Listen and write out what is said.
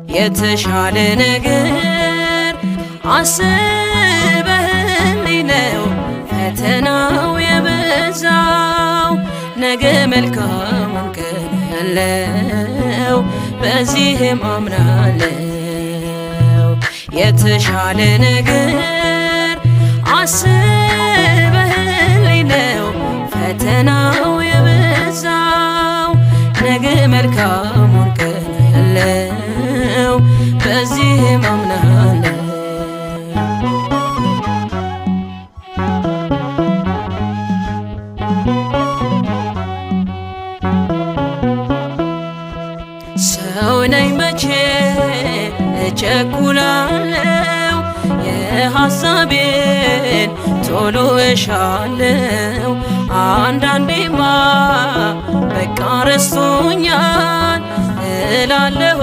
የተሻለ ነገር አስበህልኝ ነው ፈተናው የበዛው። ነገ መልካሙን ቀን ያለው በዚህም አምናለው። የተሻለ ነገር አስበህልኝ ነው ፈተናው የበዛው። ነገ መልካሙን ቀን ያለው በዚህም አምናለው። ሰው ነኝ መቼ እቸኩላለው፣ የሐሳቤን ቶሎ እሻለው። አንዳንዴማ በቃ ረስቶኛል እላለሁ